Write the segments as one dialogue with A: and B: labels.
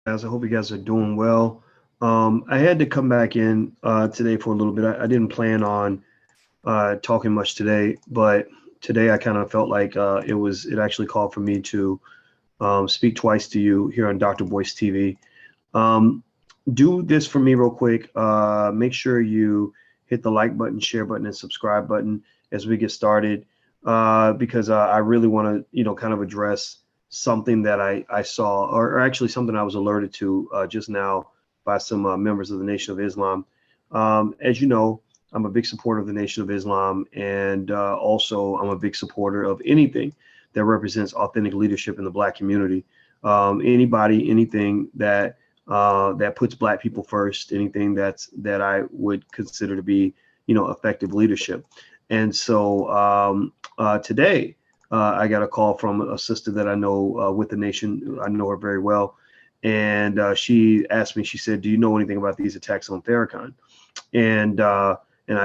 A: guys. I hope you guys are doing well. I had to come back in today for a little bit. I didn't plan on talking much today, but today I kind of felt like it actually called for me to speak twice to you here on Dr. Boyce TV. Um, do this for me real quick. Make sure you hit the like button, share button, and subscribe button as we get started, because I really want to, kind of address something that I saw, or actually something I was alerted to just now by some members of the Nation of Islam. As you know, I'm a big supporter of the Nation of Islam, and also I'm a big supporter of anything that represents authentic leadership in the Black community. Anything that puts Black people first, anything that I would consider to be, effective leadership. And so today, I got a call from a sister that I know with the Nation. I know her very well. And she asked me, she said, "Do you know anything about these attacks on Farrakhan?" And I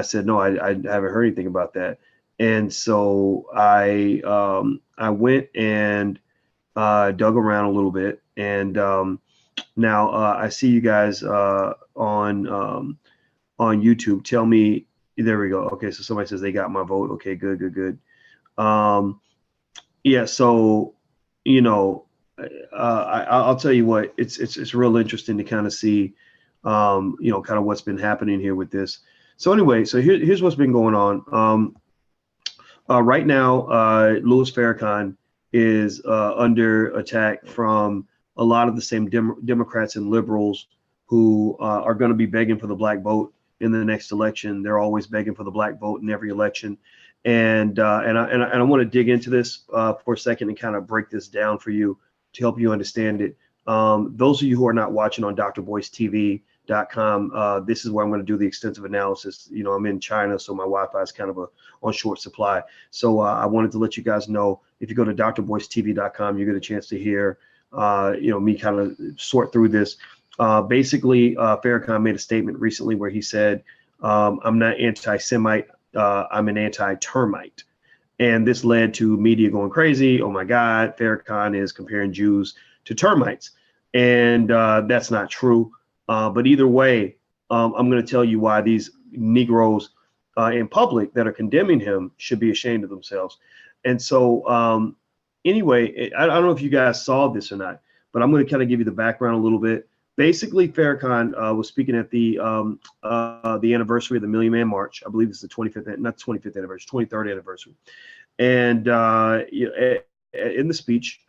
A: said, "No, I haven't heard anything about that." And so I went and dug around a little bit. And now I see you guys on YouTube. Tell me, there we go. Okay, so somebody says they got my vote. Okay, good. Yeah, so I'll tell you what, it's real interesting to kind of see, kind of what's been happening here with this. So anyway, so here's what's been going on. Right now, Louis Farrakhan is under attack from a lot of the same Democrats and liberals who are going to be begging for the Black vote in the next election. They're always begging for the Black vote in every election. And I want to dig into this for a second and kind of break this down for you to help you understand it. Those of you who are not watching on drboycetv.com, this is where I'm going to do the extensive analysis. I'm in China, so my Wi-Fi is kind of on short supply. So I wanted to let you guys know, if you go to drboycetv.com, you get a chance to hear, me kind of sort through this. Basically, Farrakhan made a statement recently where he said, "I'm not anti-Semite. I'm an anti-termite." And this led to media going crazy. Oh my God, Farrakhan is comparing Jews to termites. And that's not true. But either way, I'm going to tell you why these Negroes in public that are condemning him should be ashamed of themselves. And so anyway, I don't know if you guys saw this or not, but I'm going to kind of give you the background a little bit. Basically, Farrakhan was speaking at the anniversary of the Million Man March. I believe it's the 25th, not 25th anniversary, 23rd anniversary. And in the speech,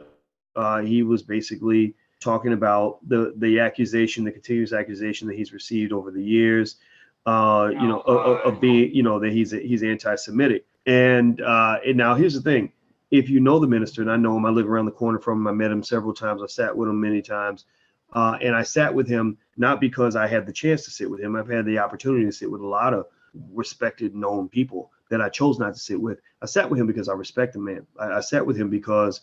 A: he was basically talking about the accusation, the continuous accusation that he's received over the years, of being, that he's anti-Semitic. And now here's the thing: if you know the minister, and I know him, I live around the corner from him. I met him several times. I sat with him many times. And I sat with him not because I had the chance to sit with him. I've had the opportunity to sit with a lot of respected, known people that I chose not to sit with. I sat with him because I respect the man. I sat with him because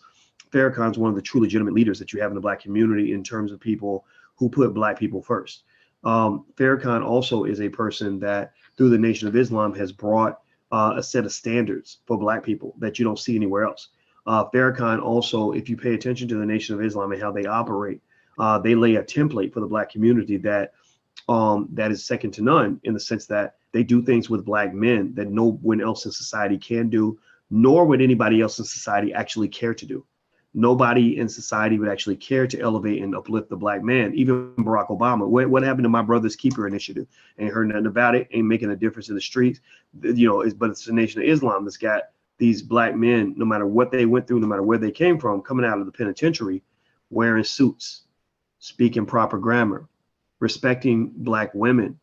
A: Farrakhan's one of the true legitimate leaders that you have in the Black community in terms of people who put Black people first. Farrakhan also is a person that, through the Nation of Islam, has brought a set of standards for Black people that you don't see anywhere else. Farrakhan also, if you pay attention to the Nation of Islam and how they operate, they lay a template for the Black community that is second to none, in the sense that they do things with Black men that no one else in society can do, nor would anybody else in society actually care to do. Nobody in society would actually care to elevate and uplift the Black man. Even Barack Obama. What happened to My Brother's Keeper initiative? Ain't heard nothing about it. Ain't making a difference in the streets. But it's the Nation of Islam that's got these Black men, no matter what they went through, no matter where they came from, coming out of the penitentiary, wearing suits, speaking proper grammar, respecting Black women,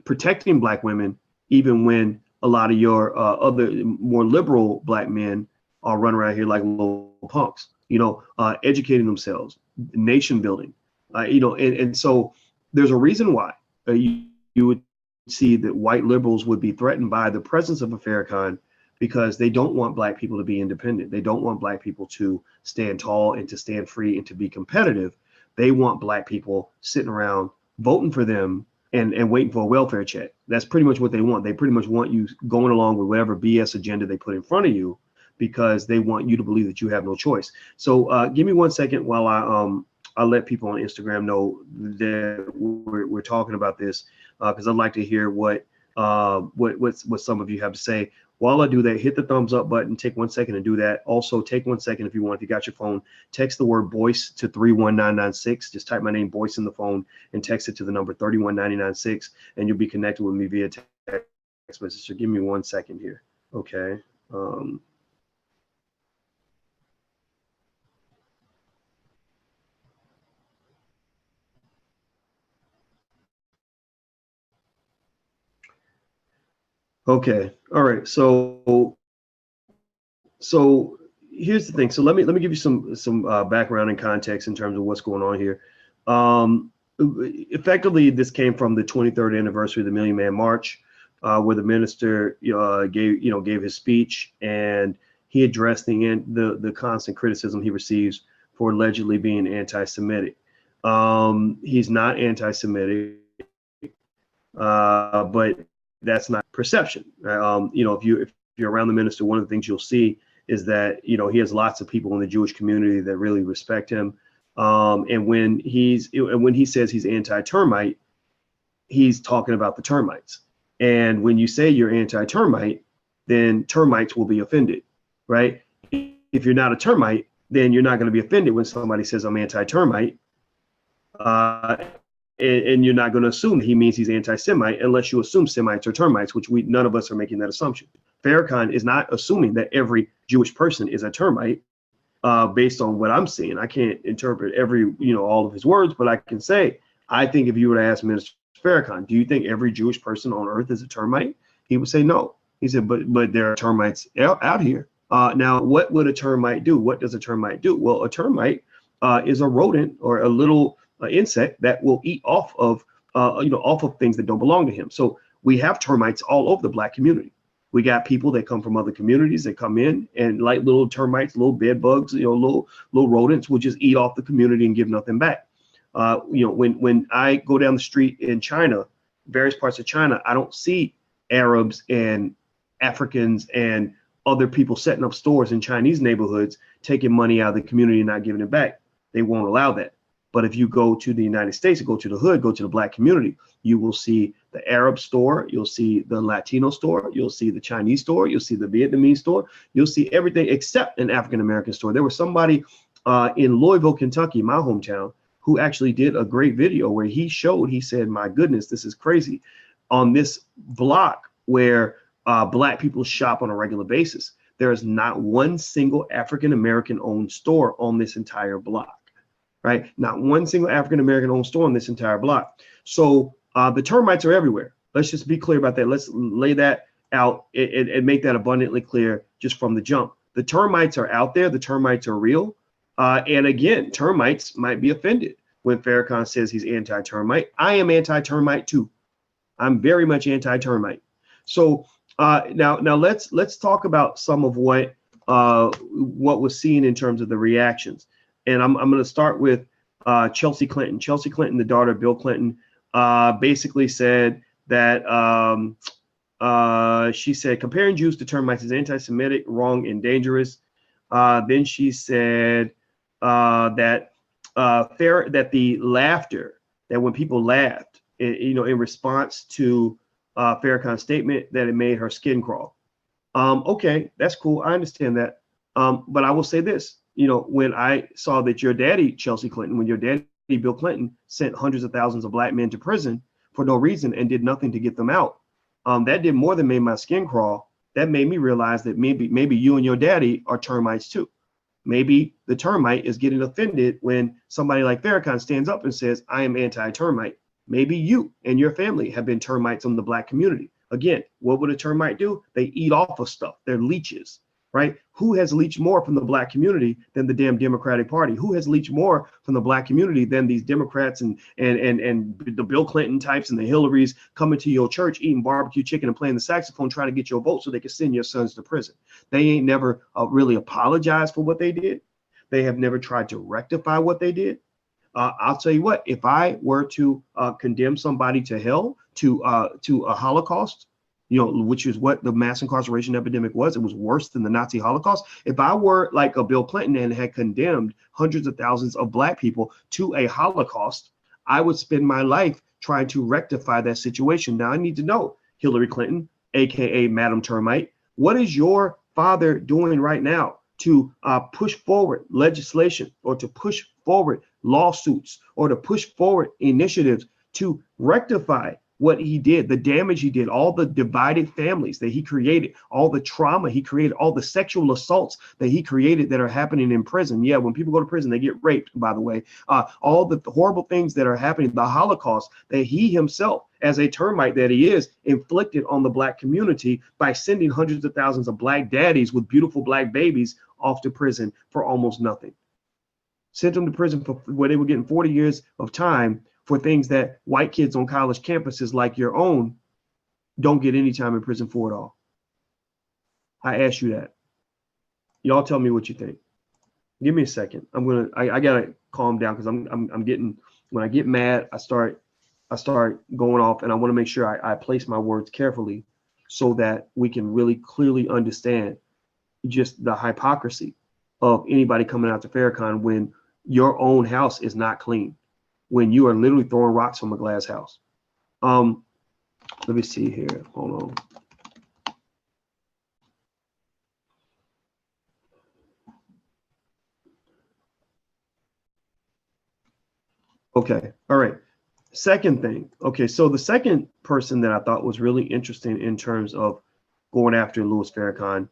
A: protecting Black women, even when a lot of your other more liberal Black men are running around here like little punks, educating themselves, nation building, and so there's a reason why you would see that white liberals would be threatened by the presence of a Farrakhan, because they don't want Black people to be independent. They don't want Black people to stand tall and to stand free and to be competitive. They want Black people sitting around voting for them and waiting for a welfare check. That's pretty much what they want. They pretty much want you going along with whatever BS agenda they put in front of you, because they want you to believe that you have no choice. So give me 1 second while I I'll let people on Instagram know that we're talking about this, because I'd like to hear what some of you have to say. While I do that, hit the thumbs up button. Take 1 second and do that. Also, take 1 second if you want. If you got your phone, text the word Boyce to 31996. Just type my name, Boyce, in the phone and text it to the number 31996, and you'll be connected with me via text message. So give me 1 second here. Okay. Okay. All right. So here's the thing. So let me give you some background and context in terms of what's going on here. Effectively, this came from the 23rd anniversary of the Million Man March, where the minister gave his speech, and he addressed the constant criticism he receives for allegedly being anti-Semitic. He's not anti-Semitic, but that's not perception. If you're around the minister, one of the things you'll see is that he has lots of people in the Jewish community that really respect him. And when he says he's anti-termite, he's talking about the termites. And when you say you're anti-termite, then termites will be offended, right? If you're not a termite, then you're not going to be offended when somebody says I'm anti-termite. And you're not going to assume he means he's anti-Semite unless you assume Semites are termites, which none of us are making that assumption. Farrakhan is not assuming that every Jewish person is a termite, based on what I'm seeing. I can't interpret all of his words, but I can say, I think if you were to ask Minister Farrakhan, do you think every Jewish person on earth is a termite? He would say no. He said, but there are termites out here. Now, what would a termite do? What does a termite do? Well, a termite is a rodent or a little insect that will eat off of things that don't belong to him. So we have termites all over the Black community. We got people that come from other communities that come in, and like little termites, little bed bugs, little rodents will just eat off the community and give nothing back. When I go down the street in China, various parts of China, I don't see Arabs and Africans and other people setting up stores in Chinese neighborhoods, taking money out of the community and not giving it back. They won't allow that. But if you go to the United States, go to the hood, go to the Black community, you will see the Arab store, you'll see the Latino store, you'll see the Chinese store, you'll see the Vietnamese store, you'll see everything except an African-American store. There was somebody in Louisville, Kentucky, my hometown, who actually did a great video where he said, my goodness, this is crazy. On this block where Black people shop on a regular basis, there is not one single African-American owned store on this entire block. Right? Not one single African-American owned store on this entire block. So the termites are everywhere. Let's just be clear about that. Let's lay that out and make that abundantly clear just from the jump. The termites are out there. The termites are real. And again, termites might be offended when Farrakhan says he's anti-termite. I am anti-termite too. I'm very much anti-termite. So now let's talk about some of what was seen in terms of the reactions. And I'm going to start with Chelsea Clinton. Chelsea Clinton, the daughter of Bill Clinton, basically said that she said comparing Jews to termites is anti-Semitic, wrong, and dangerous. Then she said that the laughter, that when people laughed, in response to Farrakhan's statement, that it made her skin crawl. Okay, that's cool. I understand that. But I will say this. When I saw that your daddy, Chelsea Clinton, when your daddy, Bill Clinton, sent hundreds of thousands of Black men to prison for no reason and did nothing to get them out, that did more than make my skin crawl. That made me realize that maybe you and your daddy are termites too. Maybe the termite is getting offended when somebody like Farrakhan stands up and says, I am anti-termite. Maybe you and your family have been termites in the Black community. Again, what would a termite do? They eat off of stuff. They're leeches. Right? Who has leached more from the Black community than the damn Democratic Party? Who has leached more from the Black community than these Democrats and the Bill Clinton types and the Hillarys coming to your church, eating barbecue chicken and playing the saxophone, trying to get your vote so they can send your sons to prison? They ain't never really apologized for what they did. They have never tried to rectify what they did. I'll tell you what, if I were to condemn somebody to hell, to a Holocaust, which is what the mass incarceration epidemic was. It was worse than the Nazi Holocaust. If I were like a Bill Clinton and had condemned hundreds of thousands of Black people to a Holocaust, I would spend my life trying to rectify that situation. Now I need to know, Hillary Clinton, AKA Madam Termite, what is your father doing right now to push forward legislation, or to push forward lawsuits, or to push forward initiatives to rectify what he did, the damage he did, all the divided families that he created, all the trauma he created, all the sexual assaults that he created that are happening in prison? Yeah, when people go to prison, they get raped, by the way. All the horrible things that are happening, the Holocaust that he himself, as a termite that he is, inflicted on the Black community by sending hundreds of thousands of Black daddies with beautiful Black babies off to prison for almost nothing. Sent them to prison for where they were getting 40 years of time for things that white kids on college campuses like your own don't get any time in prison for at all. I ask you that. Y'all tell me what you think. Give me a second. I gotta calm down, because I'm getting, when I get mad, I start going off, and I want to make sure I place my words carefully so that we can really clearly understand just the hypocrisy of anybody coming out to Farrakhan when your own house is not clean, when you are literally throwing rocks from a glass house. Let me see here. Hold on. Okay. All right. Second thing. Okay. So the second person that I thought was really interesting in terms of going after Louis Farrakhan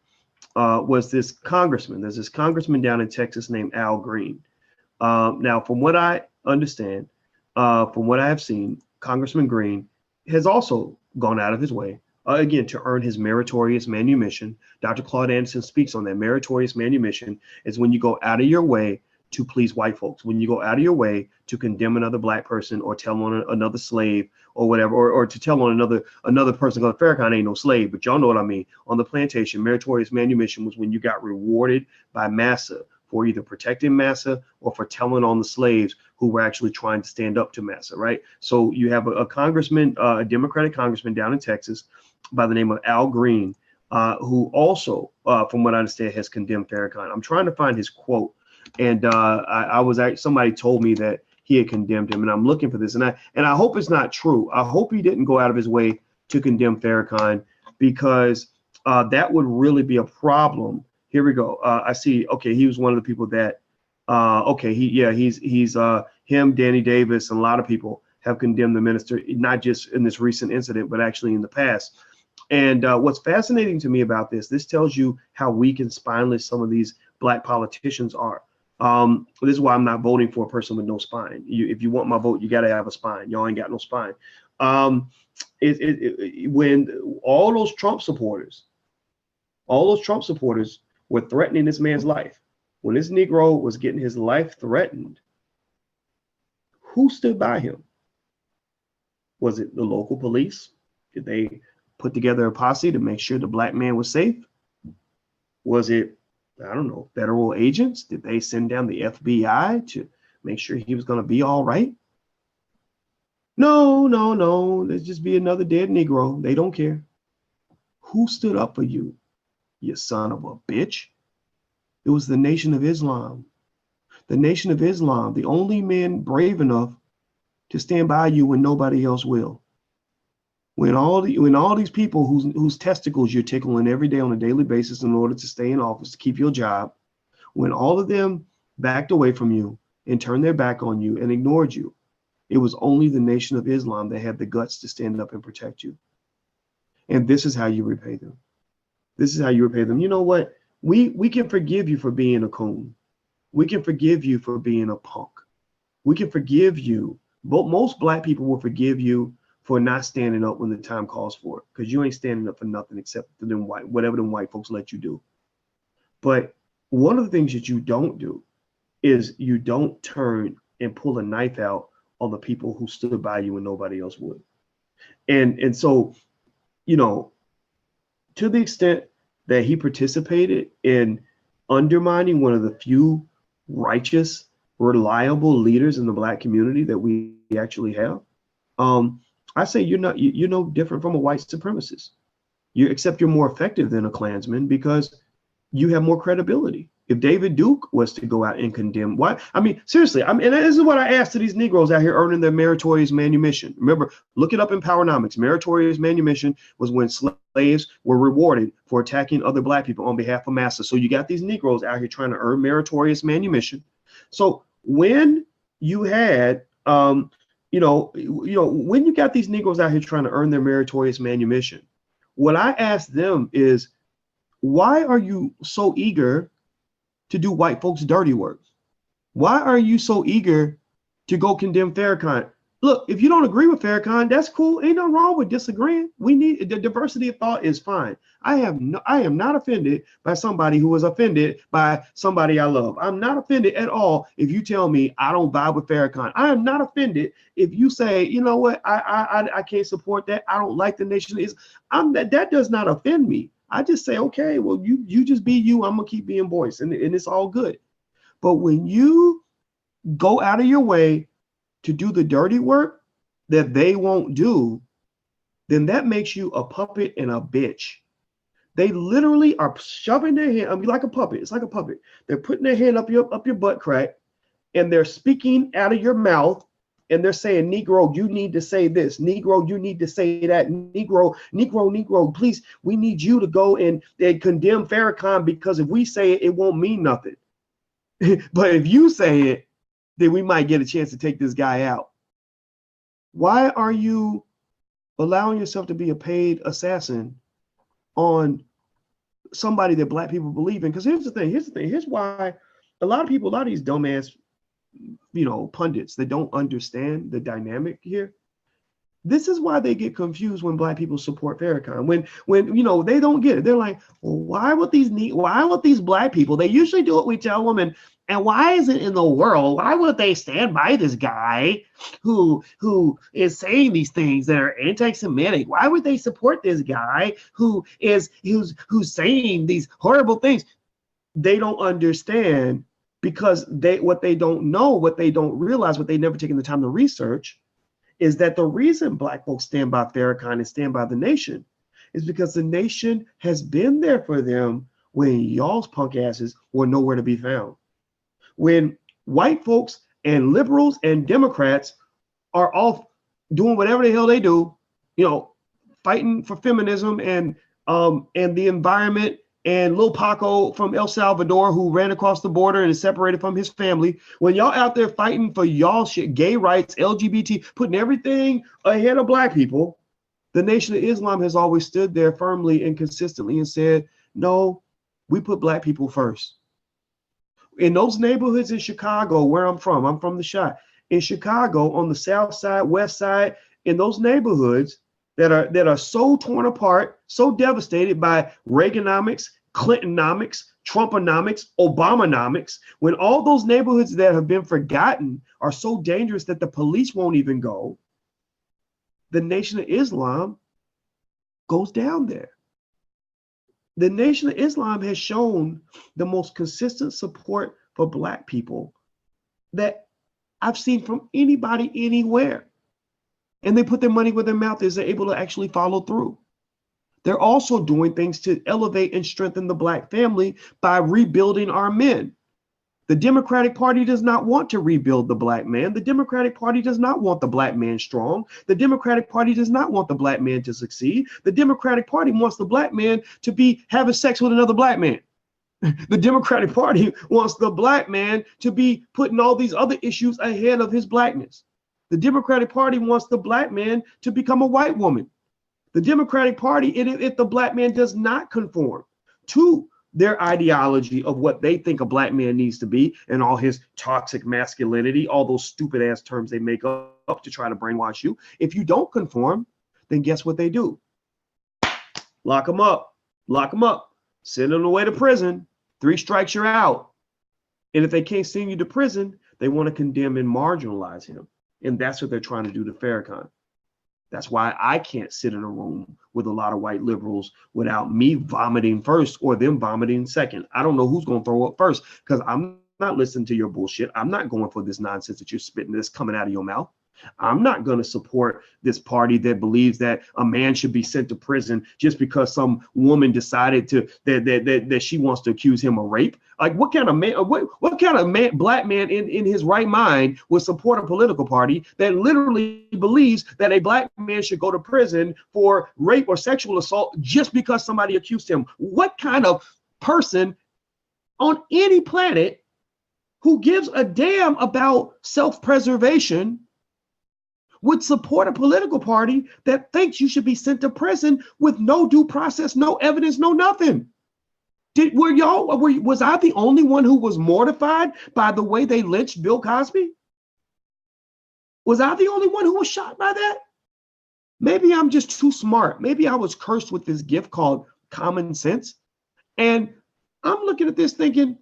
A: was this congressman. There's this congressman down in Texas named Al Green. Now, from what I understand, from what I have seen, Congressman Green has also gone out of his way, again, to earn his meritorious manumission. Dr. Claude Anderson speaks on that. Meritorious manumission is when you go out of your way to please white folks, when you go out of your way to condemn another Black person, or tell on another slave, or whatever, or to tell on another person. Because Farrakhan ain't no slave, but y'all know what I mean. On the plantation, meritorious manumission was when you got rewarded by Massa for either protecting Massa or for telling on the slaves who were actually trying to stand up to Massa, right? So you have a congressman, a Democratic congressman down in Texas by the name of Al Green, who also, from what I understand, has condemned Farrakhan. I'm trying to find his quote, and somebody told me that he had condemned him, and I'm looking for this, and I hope it's not true. I hope he didn't go out of his way to condemn Farrakhan, because that would really be a problem. Here we go. I see. Okay, he was one of the people that. He's him, Danny Davis, and a lot of people have condemned the minister, not just in this recent incident, but actually in the past. And what's fascinating to me about this tells you how weak and spineless some of these Black politicians are. This is why I'm not voting for a person with no spine. If you want my vote, you got to have a spine. Y'all ain't got no spine. When all those Trump supporters were threatening this man's life, when this Negro was getting his life threatened, who stood by him? Was it the local police? Did they put together a posse to make sure the Black man was safe? Was it, I don't know, federal agents? Did they send down the FBI to make sure he was going to be all right? No. Let's just be another dead Negro. They don't care. Who stood up for you, you son of a bitch? It was the Nation of Islam. The Nation of Islam, the only men brave enough to stand by you when nobody else will. When all these people whose testicles you're tickling every day on a daily basis in order to stay in office, to keep your job, when all of them backed away from you and turned their back on you and ignored you, it was only the Nation of Islam that had the guts to stand up and protect you. And this is how you repay them. This is how you repay them. You know what? We can forgive you for being a coon. We can forgive you for being a punk. We can forgive you. But most Black people will forgive you for not standing up when the time calls for it, because you ain't standing up for nothing except for them whatever them white folks let you do. But one of the things that you don't do is you don't turn and pull a knife out on the people who stood by you when nobody else would. And so, you know, to the extent that he participated in undermining one of the few righteous, reliable leaders in the Black community that we actually have, I say you're no different from a white supremacist. Except you're more effective than a Klansman because you have more credibility. If David Duke was to go out and condemn, why? I mean, seriously, and this is what I asked to these Negroes out here earning their meritorious manumission. Remember, look it up in Powernomics. Meritorious manumission was when slaves were rewarded for attacking other black people on behalf of masters. So you got these Negroes out here trying to earn meritorious manumission. So when you had, when you got these Negroes out here trying to earn their meritorious manumission, what I asked them is, why are you so eager to do white folks' dirty work? Why are you so eager to go condemn Farrakhan? Look, if you don't agree with Farrakhan, that's cool. Ain't nothing wrong with disagreeing. We need the diversity of thought is fine. I am not offended by somebody who was offended by somebody I love. I'm not offended at all if you tell me I don't vibe with Farrakhan. I am not offended if you say, you know what, I can't support that. I don't like the nation. That does not offend me. I just say, okay, well, you just be you. I'm gonna keep being Boyce, and it's all good. But when you go out of your way to do the dirty work that they won't do, then that makes you a puppet and a bitch. They literally are shoving their hand, I mean, like a puppet. It's like a puppet. They're putting their hand up your butt crack, and they're speaking out of your mouth. And they're saying, Negro, you need to say this. Negro, you need to say that. Negro, please, we need you to go and condemn Farrakhan, because if we say it, it won't mean nothing. But if you say it, then we might get a chance to take this guy out. Why are you allowing yourself to be a paid assassin on somebody that black people believe in? Because here's the thing. Here's why a lot of these dumbass pundits that don't understand the dynamic here. This is why they get confused when black people support Farrakhan. When they don't get it. They're like, well, why would these black people, they usually do what we tell them, and why is it in the world, why would they stand by this guy who is saying these things that are anti-Semitic? Why would they support this guy who's saying these horrible things? They don't understand, because what they don't know, what they don't realize, what they never taken the time to research, is that the reason black folks stand by Farrakhan and stand by the nation is because the nation has been there for them when y'all's punk asses were nowhere to be found. When white folks and liberals and Democrats are off doing whatever the hell they do, fighting for feminism and the environment, and Lil Paco from El Salvador, who ran across the border and is separated from his family. When y'all out there fighting for y'all shit, gay rights, LGBT, putting everything ahead of black people, the Nation of Islam has always stood there firmly and consistently and said, no, we put black people first. In those neighborhoods in Chicago, where I'm from the Shot. In Chicago, on the south side, west side, in those neighborhoods that are so torn apart, so devastated by Reaganomics, Clintonomics, Trumponomics, Obamanomics, when all those neighborhoods that have been forgotten are so dangerous that the police won't even go, the Nation of Islam goes down there. The Nation of Islam has shown the most consistent support for black people that I've seen from anybody anywhere. And they put their money where their mouth is. They're able to actually follow through. They're also doing things to elevate and strengthen the black family by rebuilding our men. The Democratic Party does not want to rebuild the black man. The Democratic Party does not want the black man strong. The Democratic Party does not want the black man to succeed. The Democratic Party wants the black man to be having sex with another black man. The Democratic Party wants the black man to be putting all these other issues ahead of his blackness. The Democratic Party wants the black man to become a white woman. The Democratic Party, if the black man does not conform to their ideology of what they think a black man needs to be and all his toxic masculinity, all those stupid ass terms they make up to try to brainwash you. If you don't conform, then guess what they do? Lock them up, send them away to prison. 3 strikes, you're out. And if they can't send you to prison, they want to condemn and marginalize him. And that's what they're trying to do to Farrakhan. That's why I can't sit in a room with a lot of white liberals without me vomiting first or them vomiting second. I don't know who's going to throw up first, because I'm not listening to your bullshit. I'm not going for this nonsense that you're spitting that's coming out of your mouth. I'm not going to support this party that believes that a man should be sent to prison just because some woman decided to that she wants to accuse him of rape. Like, what kind of man, what kind of man, black man in his right mind would support a political party that literally believes that a black man should go to prison for rape or sexual assault just because somebody accused him? What kind of person on any planet who gives a damn about self-preservation would support a political party that thinks you should be sent to prison with no due process, no evidence, no nothing? Was I the only one who was mortified by the way they lynched Bill Cosby? Was I the only one who was shocked by that? Maybe I'm just too smart. Maybe I was cursed with this gift called common sense. And I'm looking at this thinking,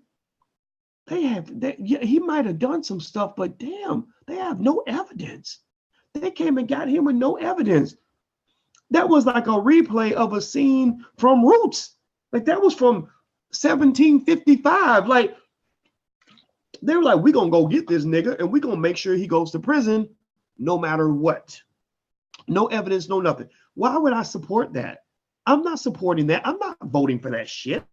A: he might have done some stuff, but damn, they have no evidence. They came and got him with no evidence. That was like a replay of a scene from Roots. Like, that was from 1755. Like, they were like, we're going to go get this nigga and we're going to make sure he goes to prison no matter what. No evidence, no nothing. Why would I support that? I'm not supporting that. I'm not voting for that shit.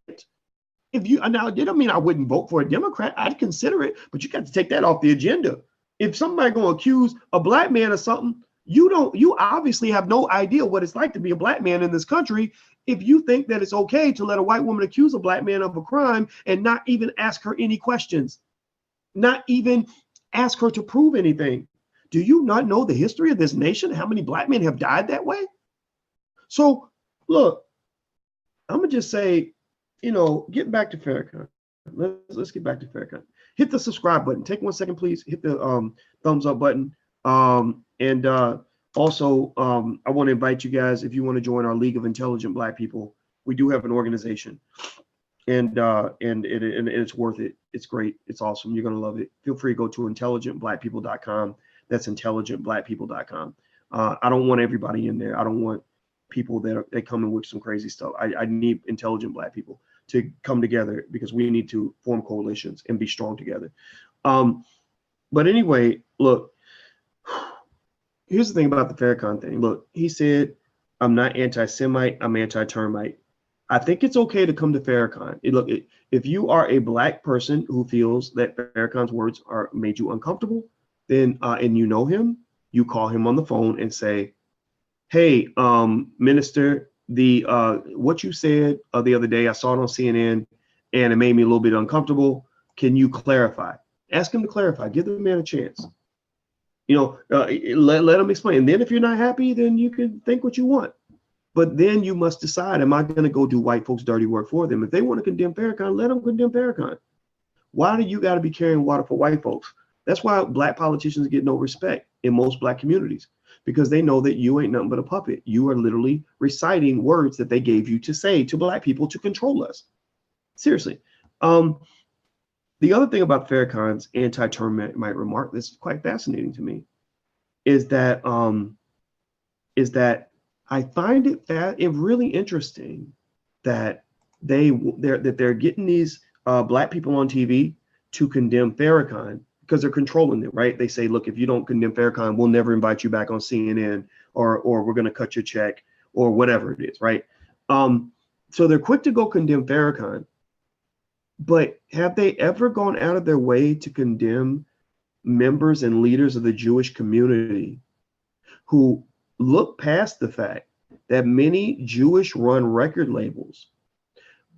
A: Now, it don't mean I wouldn't vote for a Democrat. I'd consider it, but you got to take that off the agenda. If somebody gonna accuse a black man of something, you obviously have no idea what it's like to be a black man in this country if you think that it's okay to let a white woman accuse a black man of a crime and not even ask her any questions, not even ask her to prove anything. Do you not know the history of this nation? How many black men have died that way? So look, I'm gonna just say, get back to Farrakhan. Let's get back to Farrakhan. Hit the subscribe button. Take 1 second, please. Hit the thumbs up button. Also, I want to invite you guys, if you want to join our League of Intelligent Black People. We do have an organization, and it's worth it. It's great. It's awesome. You're gonna love it. Feel free to go to intelligentblackpeople.com. That's intelligentblackpeople.com. I don't want everybody in there. I don't want people that come in with some crazy stuff. I need intelligent black people to come together because we need to form coalitions and be strong together. But anyway, look, here's the thing about the Farrakhan thing. Look, he said, I'm not anti-Semite, I'm anti-termite. I think it's okay to come to Farrakhan. Look, if you are a black person who feels that Farrakhan's words are made you uncomfortable, then and you know him, you call him on the phone and say, hey, Minister, what you said the other day, I saw it on CNN and it made me a little bit uncomfortable. Can you clarify? Ask him to clarify. Give the man a chance. Let him explain. And then if you're not happy, then you can think what you want. But then you must decide, am I going to go do white folks' dirty work for them? If they want to condemn Farrakhan, let them condemn Farrakhan. Why do you got to be carrying water for white folks? That's why black politicians get no respect in most black communities, because they know that you ain't nothing but a puppet. You are literally reciting words that they gave you to say to black people to control us. Seriously. The other thing about Farrakhan's anti-termite remark that's quite fascinating to me is that I find it really interesting that they're getting these black people on TV to condemn Farrakhan because they're controlling them, right? They say, look, if you don't condemn Farrakhan, we'll never invite you back on CNN, or we're going to cut your check, or whatever it is, right? So they're quick to go condemn Farrakhan, but have they ever gone out of their way to condemn members and leaders of the Jewish community who look past the fact that many Jewish-run record labels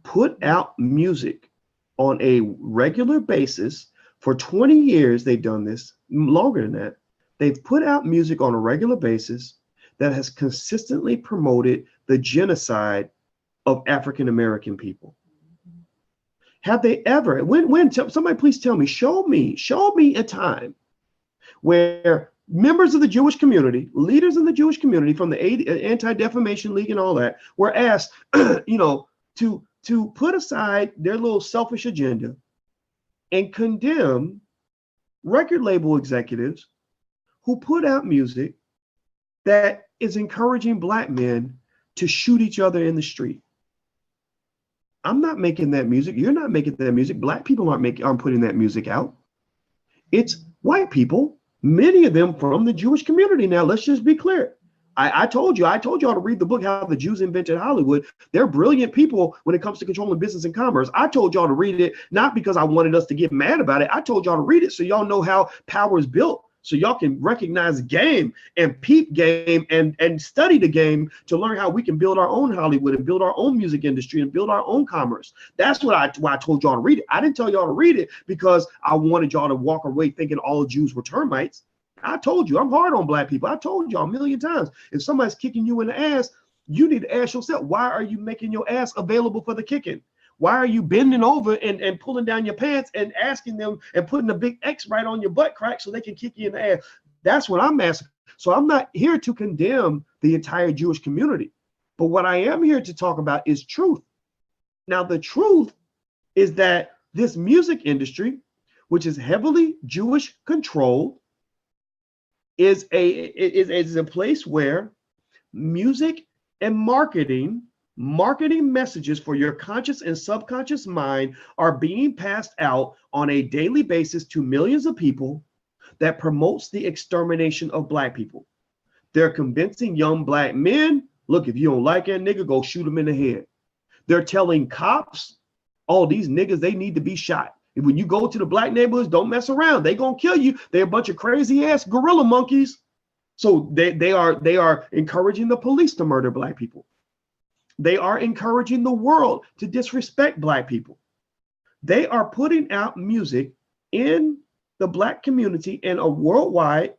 A: put out music on a regular basis? For 20 years, they've done this, longer than that. They've put out music on a regular basis that has consistently promoted the genocide of African-American people. Have they ever, somebody please tell me, show me a time where members of the Jewish community, leaders in the Jewish community from the Anti-Defamation League and all that were asked, to put aside their little selfish agenda and condemn record label executives who put out music that is encouraging black men to shoot each other in the street. I'm not making that music. You're not making that music. Black people aren't putting that music out. It's white people Many of them from the Jewish community. Now, let's just be clear. I told y'all to read the book, How the Jews Invented Hollywood. They're brilliant people when it comes to controlling business and commerce. I told y'all to read it, not because I wanted us to get mad about it. I told y'all to read it so y'all know how power is built, so y'all can recognize game and peep game and study the game to learn how we can build our own Hollywood and build our own music industry and build our own commerce. That's why I told y'all to read it. I didn't tell y'all to read it because I wanted y'all to walk away thinking all Jews were termites. I told you, I'm hard on black people. I told y'all a million times. If somebody's kicking you in the ass, you need to ask yourself, why are you making your ass available for the kicking? Why are you bending over and pulling down your pants and asking them and putting a big X right on your butt crack so they can kick you in the ass? That's what I'm asking. So I'm not here to condemn the entire Jewish community. But what I am here to talk about is truth. Now, the truth is that this music industry, which is heavily Jewish controlled, is a place where music and marketing messages for your conscious and subconscious mind are being passed out on a daily basis to millions of people that promotes the extermination of black people. They're convincing young black men, look, if you don't like that nigga, go shoot him in the head. They're telling cops, oh, these niggas, they need to be shot. When you go to the black neighborhoods, don't mess around. They're going to kill you. They're a bunch of crazy ass gorilla monkeys. So they are encouraging the police to murder black people. They are encouraging the world to disrespect black people. They are putting out music in the black community and a worldwide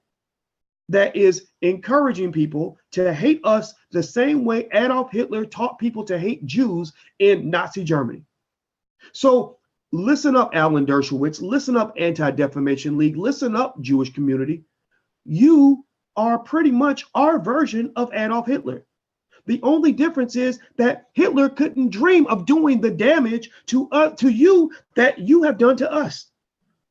A: that is encouraging people to hate us the same way Adolf Hitler taught people to hate Jews in Nazi Germany. So listen up, Alan Dershowitz. Listen up, Anti-Defamation League. Listen up, Jewish community. You are pretty much our version of Adolf Hitler. The only difference is that Hitler couldn't dream of doing the damage to you that you have done to us.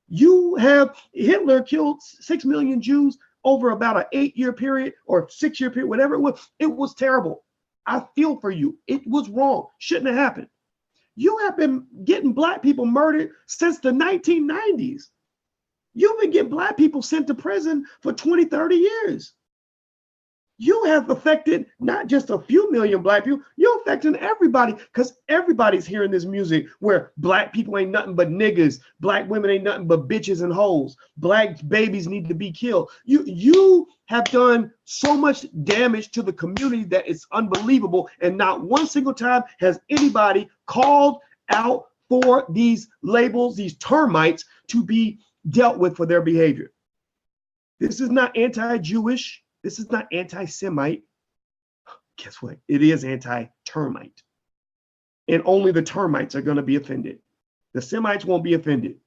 A: Hitler killed 6 million Jews over about an 8-year period or 6-year period, whatever it was. It was terrible. I feel for you. It was wrong. Shouldn't have happened. You have been getting black people murdered since the 1990s. You've been getting black people sent to prison for 20, 30 years. You have affected not just a few million black people, you're affecting everybody because everybody's hearing this music where black people ain't nothing but niggas, black women ain't nothing but bitches and hoes, black babies need to be killed. You have done so much damage to the community that it's unbelievable, and not one single time has anybody called out for these labels, these termites, to be dealt with for their behavior. This is not anti-Jewish. This is not anti-Semite. Guess what? It is anti-termite. And only the termites are going to be offended. The Semites won't be offended.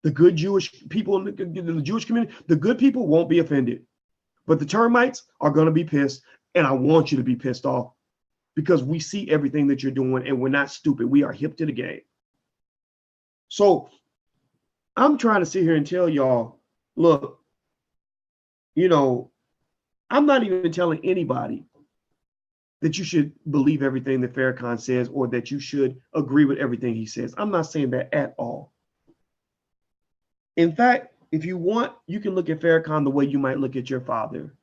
A: The good Jewish people in the Jewish community, the good people won't be offended. But the termites are going to be pissed. And I want you to be pissed off because we see everything that you're doing and we're not stupid. We are hip to the game. So I'm trying to sit here and tell y'all, look, I'm not even telling anybody that you should believe everything that Farrakhan says or that you should agree with everything he says. I'm not saying that at all. In fact, if you want, you can look at Farrakhan the way you might look at your father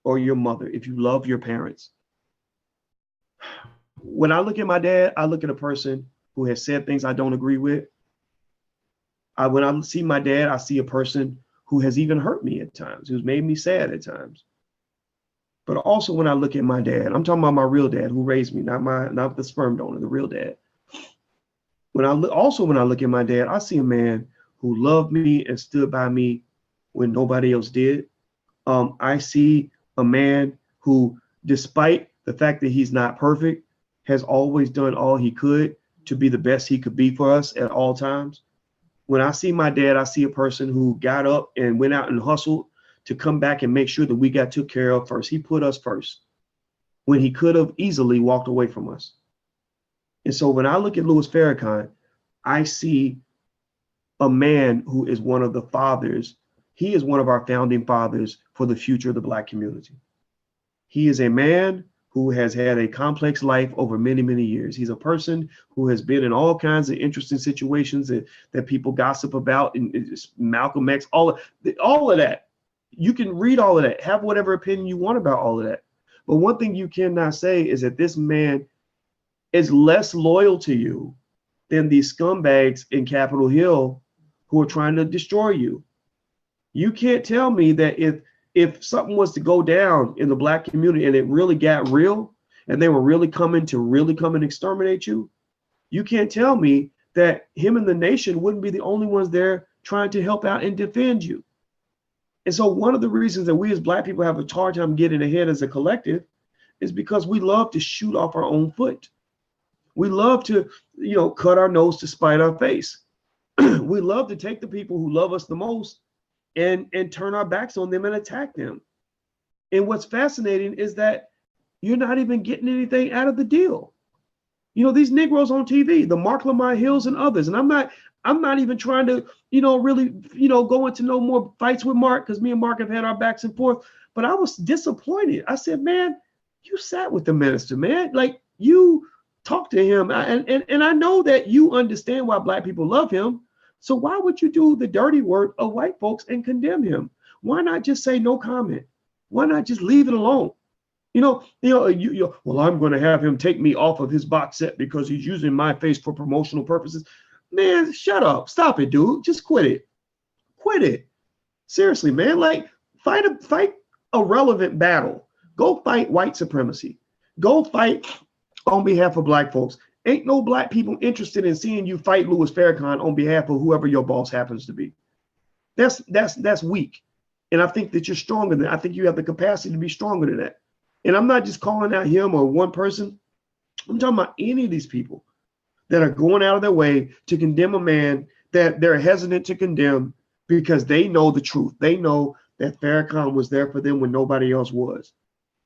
A: or your mother if you love your parents. When I look at my dad, I look at a person who has said things I don't agree with. When I see my dad, I see a person who has even hurt me at times, who's made me sad at times. But also when I look at my dad, I'm talking about my real dad who raised me, not the sperm donor, the real dad. When I look at my dad, I see a man who loved me and stood by me when nobody else did. I see a man who, despite the fact that he's not perfect, has always done all he could to be the best he could be for us at all times. When I see my dad, I see a person who got up and went out and hustled to come back and make sure that we got took care of first. He put us first when he could have easily walked away from us. And so when I look at Louis Farrakhan, I see a man who is one of the fathers. He is one of our founding fathers for the future of the Black community. He is a man who has had a complex life over many, many years. He's a person who has been in all kinds of interesting situations that people gossip about, and Malcolm X, all of that. You can read all of that, have whatever opinion you want about all of that. But one thing you cannot say is that this man is less loyal to you than these scumbags in Capitol Hill who are trying to destroy you. You can't tell me that if something was to go down in the black community and it really got real and they were really coming and exterminate you, you can't tell me that him and the nation wouldn't be the only ones there trying to help out and defend you. And so one of the reasons that we as black people have a hard time getting ahead as a collective is because we love to shoot off our own foot. We love to, cut our nose to spite our face. We love to take the people who love us the most and turn our backs on them and attack them. And what's fascinating is that you're not even getting anything out of the deal. These Negroes on TV, the Mark Lamont Hills and others, and I'm not even trying to, really, go into no more fights with Mark, because me and Mark have had our backs and forth. But I was disappointed. I said, man, you sat with the minister, man. Like, you talked to him. And I know that you understand why black people love him. So why would you do the dirty work of white folks and condemn him? Why not just say no comment? Why not just leave it alone? Well, I'm going to have him take me off of his box set because he's using my face for promotional purposes. Man, shut up. Stop it, dude. Just quit it. Quit it. Seriously, man. Like, fight a relevant battle. Go fight white supremacy. Go fight on behalf of black folks. Ain't no black people interested in seeing you fight Louis Farrakhan on behalf of whoever your boss happens to be. That's weak. And I think that you're stronger than that. I think you have the capacity to be stronger than that. And I'm not just calling out him or one person. I'm talking about any of these people that are going out of their way to condemn a man that they're hesitant to condemn because they know the truth. They know that Farrakhan was there for them when nobody else was.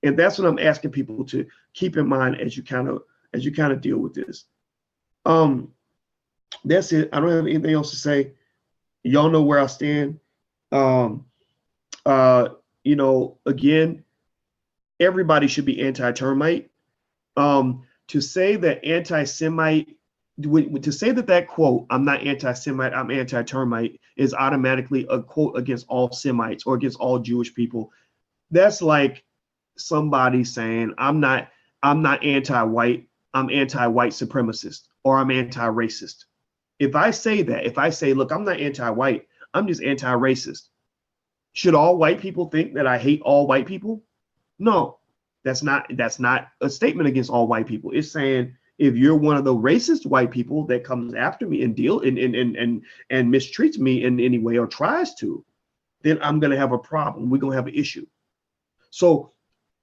A: And that's what I'm asking people to keep in mind as you kind of deal with this. That's it. I don't have anything else to say. Y'all know where I stand. Again, everybody should be anti-termite. To say that anti-Semite, to say that quote, I'm not anti-Semite, I'm anti-termite, is automatically a quote against all Semites or against all Jewish people. That's like somebody saying, I'm not anti-white, I'm anti-white supremacist, or I'm anti-racist. If I say, look, I'm not anti-white, I'm just anti-racist. Should all white people think that I hate all white people? No, that's not a statement against all white people. It's saying, if you're one of the racist white people that comes after me and and mistreats me in any way or tries to, then I'm going to have a problem. We're going to have an issue. So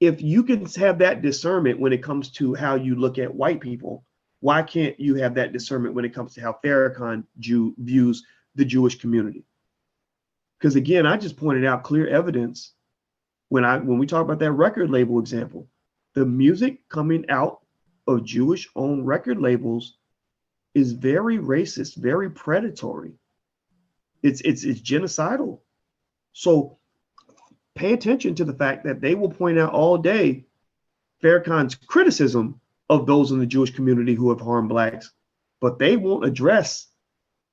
A: if you can have that discernment when it comes to how you look at white people, why can't you have that discernment when it comes to how Farrakhan views the Jewish community? Because again, I just pointed out clear evidence when we talk about that record label example. The music coming out of Jewish-owned record labels is very racist, very predatory. It's genocidal. So pay attention to the fact that they will point out all day Farrakhan's criticism of those in the Jewish community who have harmed blacks, but they won't address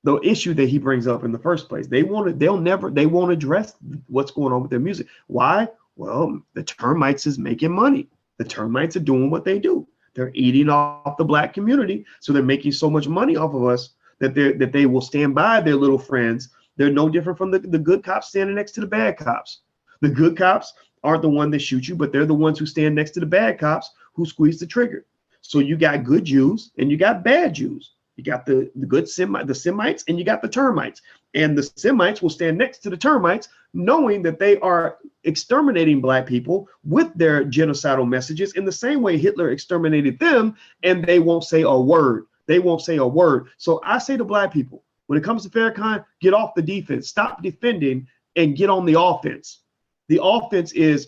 A: the issue that he brings up in the first place. They won't address what's going on with their music. Why? Well, the termites is making money. The termites are doing what they do. They're eating off the black community. So they're making so much money off of us that they will stand by their little friends. They're no different from the good cops standing next to the bad cops. The good cops aren't the one that shoot you, but they're the ones who stand next to the bad cops who squeeze the trigger. So you got good Jews and you got bad Jews. You got the good Semites and you got the termites. And the Semites will stand next to the termites, knowing that they are exterminating black people with their genocidal messages in the same way Hitler exterminated them, and they won't say a word. They won't say a word. So I say to black people, when it comes to Farrakhan, get off the defense, stop defending, and get on the offense. The offense is,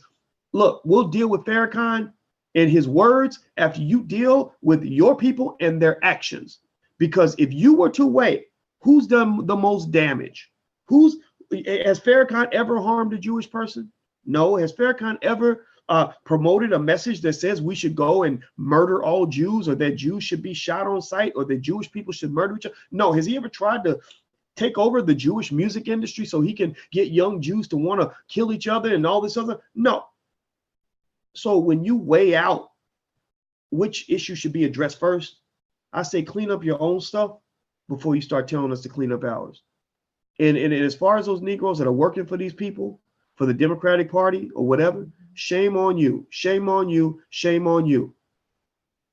A: look, we'll deal with Farrakhan and his words after you deal with your people and their actions. Because if you were to weigh who's done the most damage, has Farrakhan ever harmed a Jewish person? No. Has Farrakhan ever promoted a message that says we should go and murder all Jews, or that Jews should be shot on sight, or that Jewish people should murder each other? No. Has he ever tried to take over the Jewish music industry so he can get young Jews to want to kill each other and all this other? No. So when you weigh out which issue should be addressed first, I say clean up your own stuff before you start telling us to clean up ours. And as far as those Negroes that are working for these people, for the Democratic Party or whatever, shame on you, shame on you, shame on you.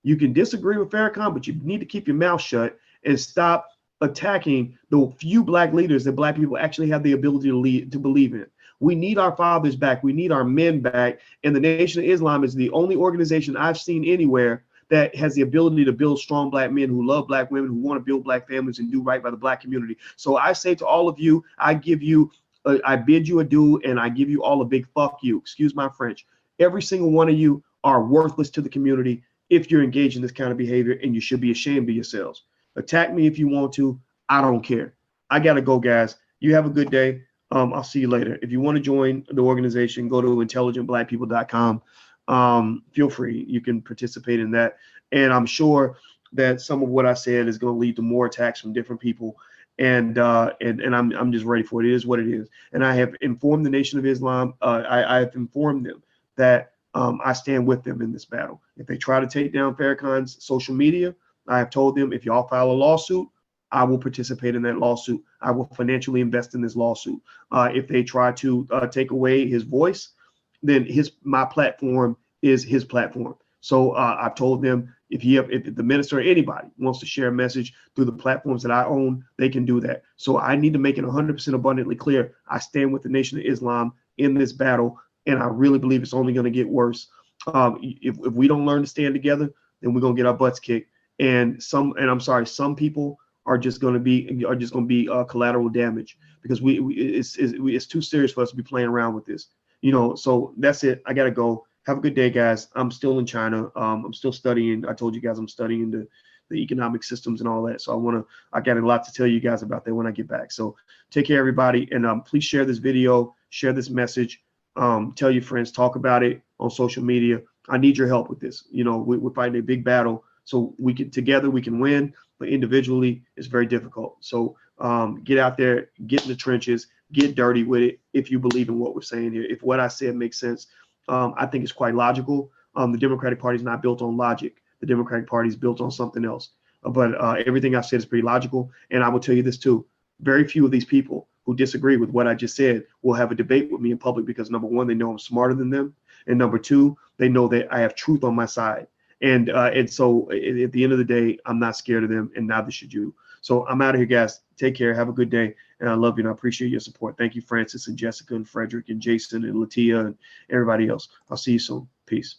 A: You can disagree with Farrakhan, but you need to keep your mouth shut and stop attacking the few black leaders that black people actually have the ability to lead, to believe in. We need our fathers back. We need our men back. And the Nation of Islam is the only organization I've seen anywhere that has the ability to build strong black men who love black women, who want to build black families and do right by the black community. So I say to all of you, I bid you adieu, and I give you all a big fuck you. Excuse my French. Every single one of you are worthless to the community if you're engaged in this kind of behavior, and you should be ashamed of yourselves. Attack me if you want to. I don't care. I got to go, guys. You have a good day. I'll see you later. If you want to join the organization, go to intelligentblackpeople.com. Feel free. You can participate in that. And I'm sure that some of what I said is going to lead to more attacks from different people. And I'm just ready for it. It is what it is. And I have informed the Nation of Islam. I have informed them that I stand with them in this battle. If they try to take down Farrakhan's social media, I have told them, if y'all file a lawsuit, I will participate in that lawsuit. I will financially invest in this lawsuit. If they try to take away his voice, then my platform is his platform. So I've told them, if the minister or anybody wants to share a message through the platforms that I own, they can do that. So I need to make it 100% abundantly clear. I stand with the Nation of Islam in this battle, and I really believe it's only going to get worse. If we don't learn to stand together, then we're going to get our butts kicked. And I'm sorry, some people are just going to be collateral damage, because it's too serious for us to be playing around with this. So that's it. I got to go. Have a good day, guys. I'm still in China. I'm still studying. I told you guys I'm studying the economic systems and all that. So I got a lot to tell you guys about that when I get back. So take care, everybody. And please share this video, share this message. Tell your friends, talk about it on social media. I need your help with this. We're fighting a big battle. So together we can win, but individually it's very difficult. So get out there, get in the trenches, get dirty with it. If you believe in what we're saying here, if what I said makes sense, I think it's quite logical. The Democratic Party is not built on logic. The Democratic Party is built on something else. But everything I've said is pretty logical. And I will tell you this too. Very few of these people who disagree with what I just said will have a debate with me in public, because number one, they know I'm smarter than them. And number two, they know that I have truth on my side. And so at the end of the day, I'm not scared of them, and neither should you. So I'm out of here, guys. Take care. Have a good day. And I love you, and I appreciate your support. Thank you, Francis and Jessica and Frederick and Jason and Latia and everybody else. I'll see you soon. Peace.